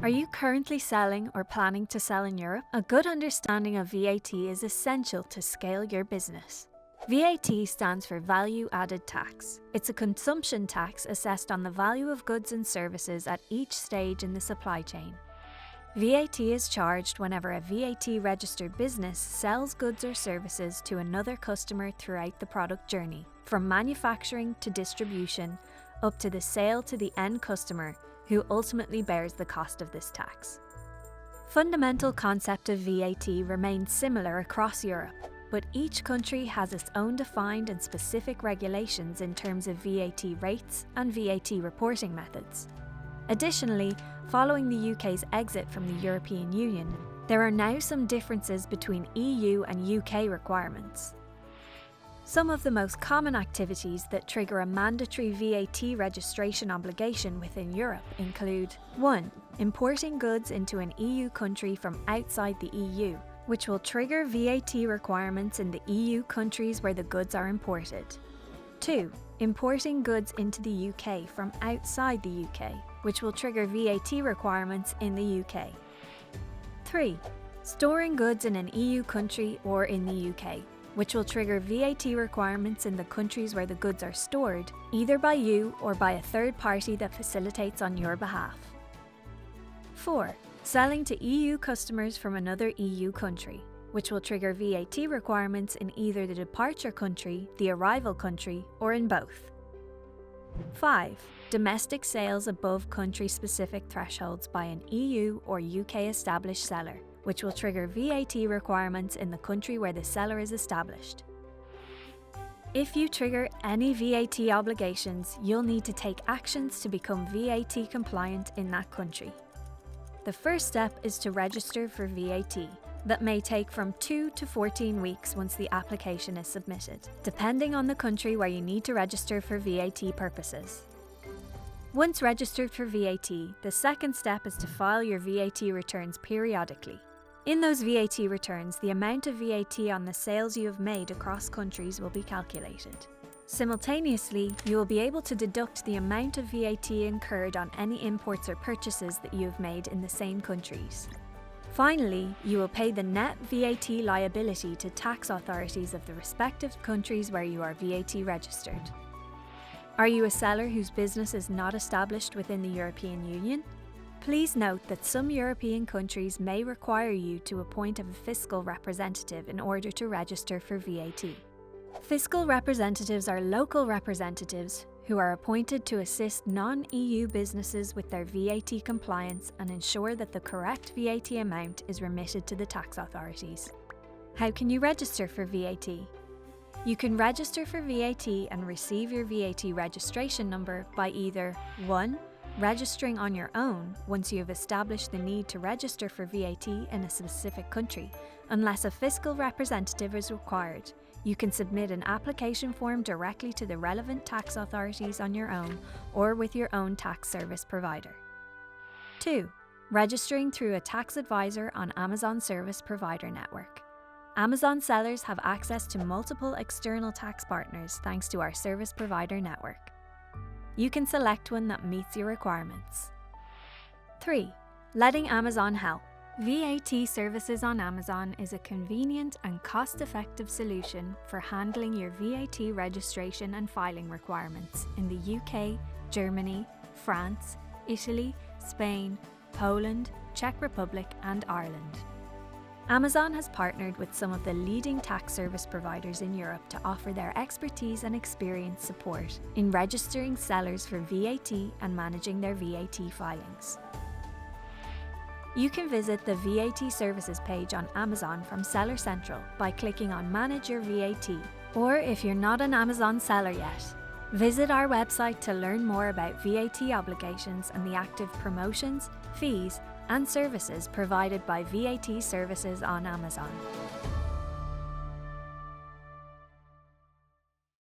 Are you currently selling or planning to sell in Europe? A good understanding of VAT is essential to scale your business. VAT stands for Value Added Tax. It's a consumption tax assessed on the value of goods and services at each stage in the supply chain. VAT is charged whenever a VAT-registered business sells goods or services to another customer throughout the product journey, from manufacturing to distribution, up to the sale to the end customer, who ultimately bears the cost of this tax. Fundamental concept of VAT remains similar across Europe, but each country has its own defined and specific regulations in terms of VAT rates and VAT reporting methods. Additionally, following the UK's exit from the European Union, there are now some differences between EU and UK requirements. Some of the most common activities that trigger a mandatory VAT registration obligation within Europe include 1. Importing goods into an EU country from outside the EU, which will trigger VAT requirements in the EU countries where the goods are imported. 2. Importing goods into the UK from outside the UK, which will trigger VAT requirements in the UK. 3. Storing goods in an EU country or in the UK, which will trigger VAT requirements in the countries where the goods are stored, either by you or by a third party that facilitates on your behalf. 4. Selling to EU customers from another EU country, which will trigger VAT requirements in either the departure country, the arrival country, or in both. 5. Domestic sales above country-specific thresholds by an EU or UK established seller, which will trigger VAT requirements in the country where the seller is established. If you trigger any VAT obligations, you'll need to take actions to become VAT compliant in that country. The first step is to register for VAT. That may take from 2 to 14 weeks once the application is submitted, depending on the country where you need to register for VAT purposes. Once registered for VAT, the second step is to file your VAT returns periodically. In those VAT returns, the amount of VAT on the sales you have made across countries will be calculated. Simultaneously, you will be able to deduct the amount of VAT incurred on any imports or purchases that you have made in the same countries. Finally, you will pay the net VAT liability to tax authorities of the respective countries where you are VAT registered. Are you a seller whose business is not established within the European Union? Please note that some European countries may require you to appoint a fiscal representative in order to register for VAT. Fiscal representatives are local representatives who are appointed to assist non-EU businesses with their VAT compliance and ensure that the correct VAT amount is remitted to the tax authorities. How can you register for VAT? You can register for VAT and receive your VAT registration number by either 1. Registering on your own once you have established the need to register for VAT in a specific country, unless a fiscal representative is required. You can submit an application form directly to the relevant tax authorities on your own or with your own tax service provider. 2. Registering through a tax advisor on Amazon Service Provider Network. Amazon sellers have access to multiple external tax partners thanks to our service provider network. You can select one that meets your requirements. 3. Letting Amazon help. VAT Services on Amazon is a convenient and cost-effective solution for handling your VAT registration and filing requirements in the UK, Germany, France, Italy, Spain, Poland, Czech Republic and Ireland. Amazon has partnered with some of the leading tax service providers in Europe to offer their expertise and experience support in registering sellers for VAT and managing their VAT filings. You can visit the VAT Services page on Amazon from Seller Central by clicking on Manage Your VAT. Or if you're not an Amazon seller yet, visit our website to learn more about VAT obligations and the active promotions, fees, and services provided by VAT Services on Amazon.